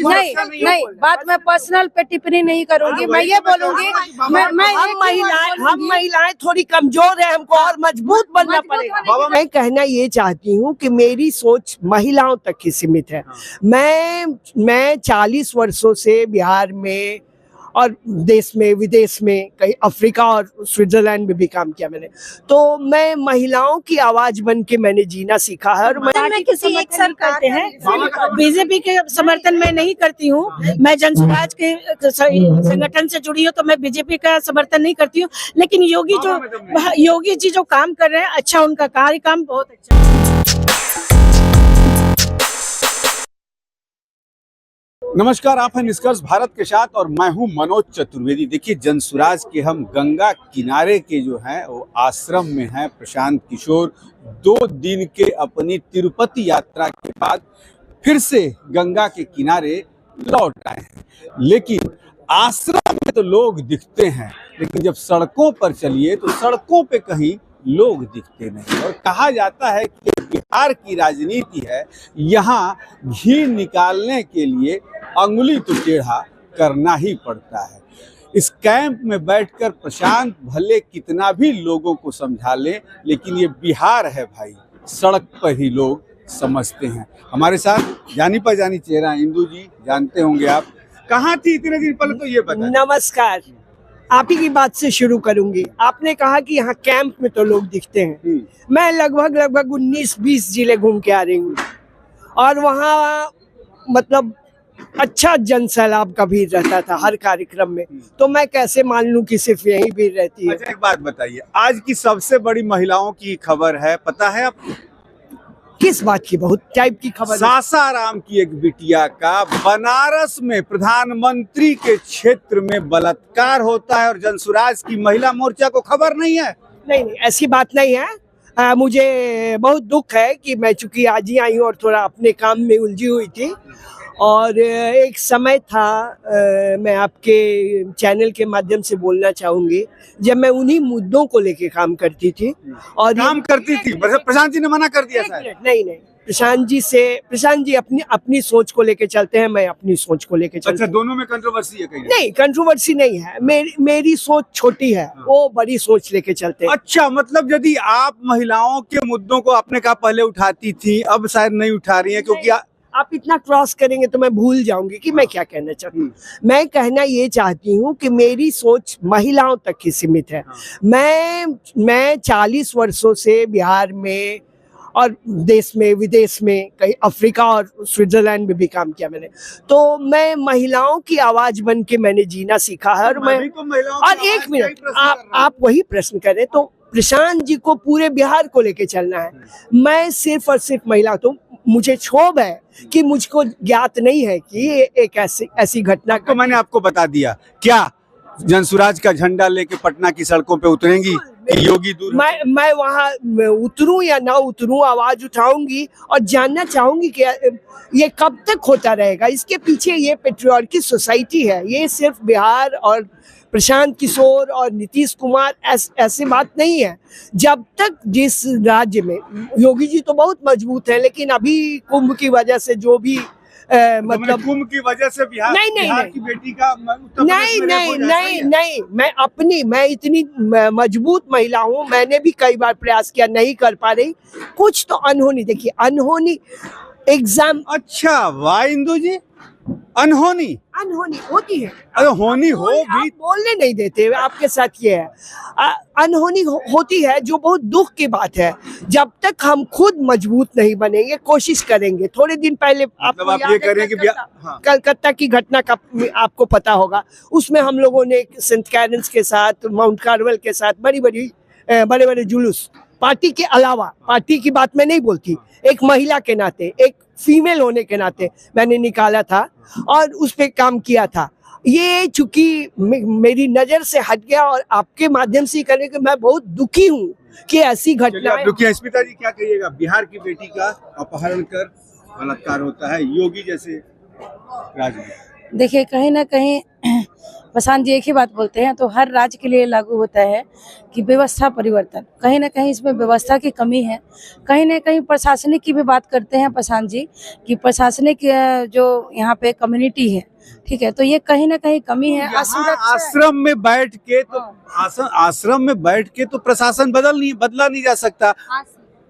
नहीं, बात मैं पर्सनल पे टिप्पणी नहीं करूंगी। मैं ये बोलूंगी हम महिलाएं थोड़ी कमजोर है, हमको और मजबूत बनना पड़ेगा। मैं कहना ये चाहती हूँ कि मेरी सोच महिलाओं तक ही सीमित है। मैं 40 वर्षों से बिहार में और देश में विदेश में कहीं अफ्रीका और स्विट्जरलैंड में भी काम किया मैंने, तो मैं महिलाओं की आवाज बन के मैंने जीना सीखा है। और मैं किसी एक सरकार करते हैं, बीजेपी के समर्थन में नहीं करती हूँ। मैं जनसुराज के संगठन से जुड़ी हूँ, तो मैं बीजेपी का समर्थन नहीं करती हूँ। लेकिन योगी जी जो काम कर रहे हैं, अच्छा, उनका काम बहुत अच्छा है। नमस्कार, आप हैं निष्कर्ष भारत के साथ और मैं हूं मनोज चतुर्वेदी। देखिए, जनसुराज के हम गंगा किनारे के जो हैं वो आश्रम में हैं। प्रशांत किशोर 2 दिन के अपनी तिरुपति यात्रा के बाद फिर से गंगा के किनारे लौट आए हैं। लेकिन आश्रम में तो लोग दिखते हैं, लेकिन जब सड़कों पर चलिए तो सड़कों पे कहीं लोग दिखते नहीं। और कहा जाता है कि बिहार की राजनीति है, यहाँ घी निकालने के लिए अंगुली तो टेढ़ा करना ही पड़ता है। इस कैंप में बैठकर प्रशांत भले कितना भी लोगों को समझा ले, लेकिन ये बिहार है भाई, सड़क पर ही लोग समझते हैं। हमारे साथ जानी पहचानी चेहरा इंदू जी, जानते होंगे आप। कहाँ थी इतने दिन पहले, तो ये बताइए। नमस्कार, आप ही की बात से शुरू करूंगी। आपने कहा कि यहाँ कैंप में तो लोग दिखते हैं। मैं लगभग 19-20 जिले घूम के आ रही हूँ और वहाँ मतलब अच्छा जनसैलाब का भीड़ रहता था हर कार्यक्रम में, तो मैं कैसे मान लूं कि सिर्फ यही भीड़ रहती है। अच्छा, एक बात बताइए, आज की सबसे बड़ी महिलाओं की खबर है, पता है आपको? किस बात की? बहुत टाइप की खबर। सासाराम की एक बिटिया का बनारस में प्रधानमंत्री के क्षेत्र में बलात्कार होता है और जनसुराज की महिला मोर्चा को खबर नहीं है। नहीं, ऐसी बात नहीं है। मुझे बहुत दुख है कि मैं चूंकि आज ही आई हूँ और थोड़ा अपने काम में उलझी हुई थी। और एक समय था, मैं आपके चैनल के माध्यम से बोलना चाहूंगी, जब मैं उन्हीं मुद्दों को लेके काम करती थी। और काम करती थी, प्रशांत जी ने मना कर दिया। नहीं, प्रशांत जी अपनी सोच को लेके चलते हैं, मैं अपनी सोच को लेके चलता हूं। अच्छा, दोनों में कंट्रोवर्सी है कहीं? नहीं, कंट्रोवर्सी नहीं है। मेरी सोच छोटी है, वो बड़ी सोच लेके चलते हैं। अच्छा, मतलब यदि आप महिलाओं के मुद्दों को आपने कहा पहले उठाती थी, अब शायद नहीं उठा रही है, क्योंकि आप इतना क्रॉस करेंगे तो मैं भूल जाऊंगी कि मैं क्या कहना चाहती हूँ। मैं कहना ये चाहती हूँ कि मेरी सोच महिलाओं तक ही सीमित है। मैं 40 वर्षों से बिहार में और देश में विदेश में कहीं अफ्रीका और स्विट्जरलैंड में भी काम किया मैंने, तो मैं महिलाओं की आवाज बन के मैंने जीना सीखा है। और एक मिनट, आप वही प्रश्न करें तो प्रशांत जी को पूरे बिहार को लेके चलना है। मैं सिर्फ और सिर्फ महिला, तो मुझे क्षोभ है कि मुझको ज्ञात नहीं है कि ये एक ऐसी घटना को मैंने आपको बता दिया। क्या जनसुराज का झंडा लेके पटना की सड़कों पे उतरेंगी? योगी दूर मैं वहाँ उतरूं या ना उतरूं, आवाज उठाऊंगी और जानना चाहूंगी कि ये कब तक होता रहेगा। इसके पीछे ये पेट्रियार्की सोसाइटी है, ये सिर्फ बिहार और प्रशांत किशोर और नीतीश कुमार ऐसी बात नहीं है। जब तक जिस राज्य में योगी जी तो बहुत मजबूत है, लेकिन अभी कुंभ की वजह से जो भी मतलब कुंभ की वजह से बिहार की बेटी का नहीं, मैं इतनी मजबूत महिला हूँ, मैंने भी कई बार प्रयास किया, नहीं कर पा रही। कुछ तो अनहोनी, देखिए अनहोनी एग्जाम। अच्छा, वाह इंदू जी, अनहोनी होती है। अरे होनी हो भी, बोलने नहीं देते। आपके साथ ये है, अनहोनी होती है, जो बहुत दुख की बात है। जब तक हम खुद मजबूत नहीं बनेंगे, कोशिश करेंगे। थोड़े दिन पहले आप ये करें कि कलकत्ता की घटना का आपको पता होगा, उसमें हम लोगों ने सेंट कैरन्स के साथ, माउंट कार्मेल के साथ बड़े बड़े जुलूस, पार्टी के अलावा, पार्टी की बात मैं नहीं बोलती, एक महिला के नाते, एक फीमेल होने के नाते मैंने निकाला था और उस पे काम किया था। ये चूंकि मेरी नजर से हट गया और आपके माध्यम से करने के मैं बहुत दुखी हूँ कि ऐसी घटना। स्मिता जी, क्या कहिएगा? बिहार की बेटी का अपहरण कर बलात्कार होता है, योगी जैसे राजनीति। देखिए, कहीं ना कहीं प्रशांत जी एक ही बात बोलते हैं, तो हर राज्य के लिए लागू होता है कि व्यवस्था परिवर्तन। कहीं ना कहीं इसमें व्यवस्था की कमी है, कहीं ना कहीं प्रशासनिक की भी बात करते हैं प्रशांत जी कि प्रशासनिक जो यहाँ पे कम्युनिटी है, ठीक है, तो ये कहीं ना कहीं कमी है। असुरक्षा आश्रम में बैठ के तो आश्रम में बैठ के तो प्रशासन बदला नहीं जा सकता।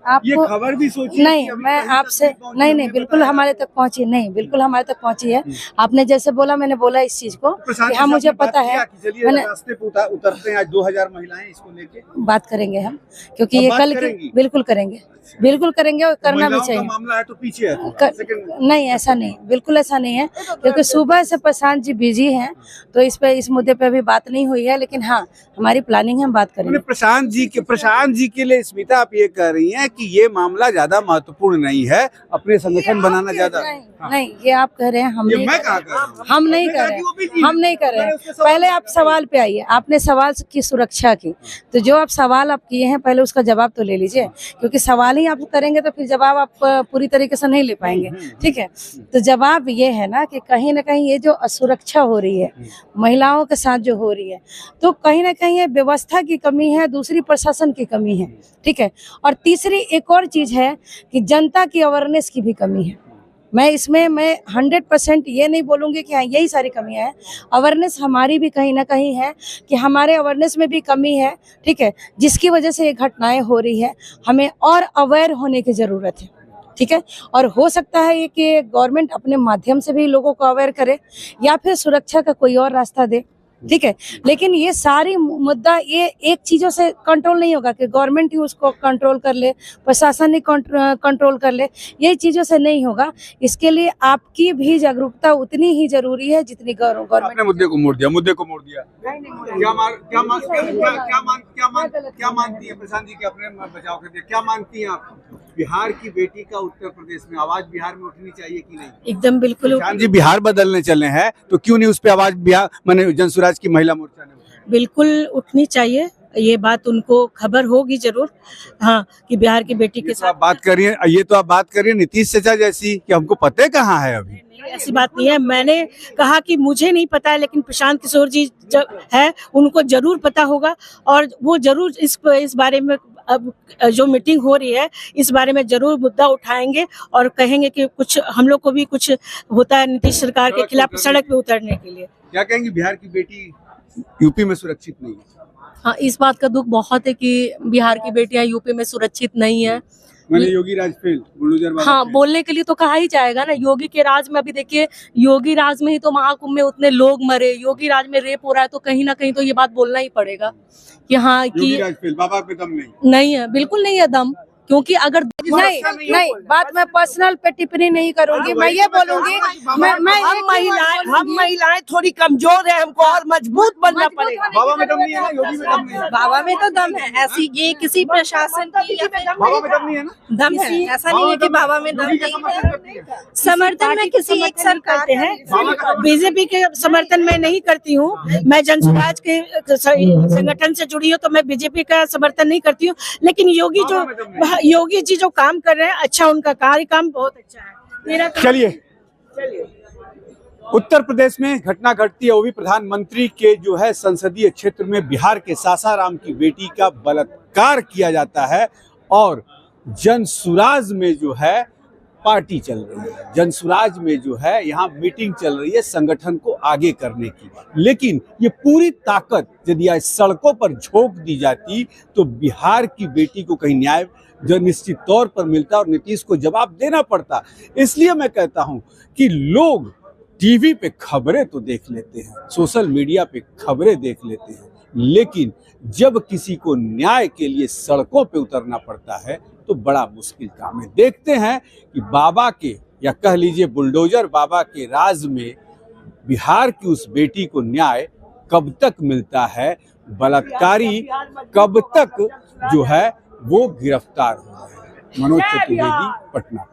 ये आपको खबर भी सोचिए नहीं, कि अभी मैं कहीं तक आपसे पहुंची नहीं होगी, बिल्कुल पता हमारे तक पहुंची नहीं, बिल्कुल हमारे तक पहुंची है। आपने जैसे बोला मैंने बोला इस चीज को प्रशांत कि जी हाँ से मुझे आपने बात पता किया है, कि चलिए मैंने रास्ते पे उतरते हैं आज 2000 महिलाएं इसको लेके बात करेंगे हम, क्योंकि अब ये बात कल करेंगी? की बिल्कुल करेंगे, बिल्कुल करेंगे और करना भी महिलाओं का चाहिए। मामला है तो पीछे है थोड़ा। नहीं ऐसा नहीं, बिल्कुल ऐसा नहीं है, क्योंकि सुबह से प्रशांत जी बिजी हैं, तो इस मुद्दे पे अभी बात नहीं हुई है, लेकिन हाँ हमारी प्लानिंग है, हम बात मैंने करेंगे। प्रशांत जी के लिए स्मिता आप ये कह रही हैं कि ये मामला ज्यादा महत्वपूर्ण नहीं है, अपने संगठन बनाना ज्यादा। नहीं ये आप कह रहे हैं, हम ये नहीं मैं कर कहाँ रहे कह रहा हूँ? हैं। हम नहीं कर रहे हैं, हम नहीं कर रहे हैं। पहले आप सवाल पे आइए, आपने सवाल की सुरक्षा की, तो जो आप सवाल आप किए हैं पहले उसका जवाब तो ले लीजिए, क्योंकि सवाल ही आप करेंगे तो फिर जवाब आप पूरी तरीके से नहीं ले पाएंगे, ठीक है। तो जवाब ये है ना कि कहीं ना कहीं ये जो असुरक्षा हो रही है महिलाओं के साथ जो हो रही है, तो कहीं ना कहीं ये व्यवस्था की कमी है, दूसरी प्रशासन की कमी है, ठीक है। और तीसरी एक और चीज है कि जनता की अवेयरनेस की भी कमी है। मैं 100% ये नहीं बोलूँगी कि हाँ यही सारी कमियां हैं, अवेयरनेस हमारी भी कहीं ना कहीं है कि हमारे अवेयरनेस में भी कमी है, ठीक है, जिसकी वजह से ये घटनाएं हो रही है। हमें और अवेयर होने की ज़रूरत है, ठीक है। और हो सकता है ये कि गवर्नमेंट अपने माध्यम से भी लोगों को अवेयर करे या फिर सुरक्षा का कोई और रास्ता दे, ठीक है। लेकिन ये सारी मुद्दा ये एक चीजों से कंट्रोल नहीं होगा कि गवर्नमेंट ही उसको कंट्रोल कर ले, प्रशासन ही कंट्रोल कर ले, ये चीजों से नहीं होगा। इसके लिए आपकी भी जागरूकता उतनी ही जरूरी है जितनी गवर्नमेंट। आपने मुद्दे को मोड़ दिया। क्या मानती है प्रशांत जी के अपने बचाव के लिए, क्या मानती हैं आप? बिहार की बेटी का उत्तर प्रदेश में आवाज बिहार में उठनी चाहिए कि नहीं? एकदम बिल्कुल प्रशांत जी बिहार बदलने चले हैं तो क्यों नहीं उस पे आवाज बिहार माने जनसुराज की महिला मोर्चा ने उठाई? बिल्कुल उठनी चाहिए, ये बात उनको खबर होगी जरूर, हाँ, कि बिहार की बेटी के ये तो आप साथ। बात कर रही हैं, ये तो आप बात कर रही हैं नीतीश चाचा जैसी कि हमको पता कहाँ है अभी। ऐसी बात नहीं है, मैंने कहा कि मुझे नहीं पता है, लेकिन प्रशांत किशोर जी है उनको जरूर पता होगा, और वो जरूर इस बारे में अब जो मीटिंग हो रही है इस बारे में जरूर मुद्दा उठाएंगे और कहेंगे कि कुछ हम लोग को भी कुछ होता है नीतीश सरकार के खिलाफ सड़क पे उतरने के लिए। क्या कहेंगे बिहार की बेटी यूपी में सुरक्षित नहीं है? हाँ, इस बात का दुख बहुत है कि बिहार की बेटियां यूपी में सुरक्षित नहीं है। मैंने योगी राज फेल, बुलडोजर वाला हाँ, फेल। बोलने के लिए तो कहा ही जाएगा ना। योगी के राज में अभी देखिए, योगी राज में ही तो महाकुंभ में उतने लोग मरे, योगी राज में रेप हो रहा है, तो कहीं ना कहीं तो ये बात बोलना ही पड़ेगा कि हाँ योगी कि राज फेल, बाबा पे दम नहीं। नहीं है, बिल्कुल नहीं है दम, क्योंकि अगर नहीं बात मैं पर्सनल पे टिप्पणी नहीं करूंगी। मैं ये बोलूंगी हम महिलाएं थोड़ी कमजोर है, हमको और मजबूत बनना पड़ेगा। बाबा में दम नहीं है ना, योगी में दम नहीं है। बाबा में तो दम है, ऐसी ये किसी प्रशासन की या फिर बाबा में दम नहीं है ना? दम है, ऐसा नहीं है कि बाबा में दम नहीं है। समर्थन में किसी एक सरकार करते हैं, बीजेपी के समर्थन में नहीं करती हूँ, मैं जनसुराज के संगठन से जुड़ी हूँ, तो मैं बीजेपी का समर्थन नहीं करती हूँ। लेकिन योगी जी जो काम कर रहे हैं, अच्छा, उनका कार्य काम बहुत अच्छा है। मेरा चलिए, उत्तर प्रदेश में घटना घटती है, वो भी प्रधानमंत्री के जो है संसदीय क्षेत्र में बिहार के सासाराम की बेटी का बलात्कार किया जाता है और जनसुराज में जो है पार्टी चल रही है, जनसुराज में जो है यहाँ मीटिंग चल रही है संगठन को आगे करने की। लेकिन ये पूरी ताकत यदि आज सड़कों पर झोंक दी जाती तो बिहार की बेटी को कहीं न्याय जो निश्चित तौर पर मिलता और नीतीश को जवाब देना पड़ता। इसलिए मैं कहता हूं कि लोग टीवी पे खबरें तो देख लेते हैं, सोशल मीडिया पे खबरें देख लेते हैं, लेकिन जब किसी को न्याय के लिए सड़कों पे उतरना पड़ता है तो बड़ा मुश्किल काम है। देखते हैं कि बाबा के या कह लीजिए बुलडोजर बाबा के राज में बिहार की उस बेटी को न्याय कब तक मिलता है, बलात्कारी कब तक जो है वो गिरफ्तार हो रहे हैं। मनोज चतुर्वेदी, पटना।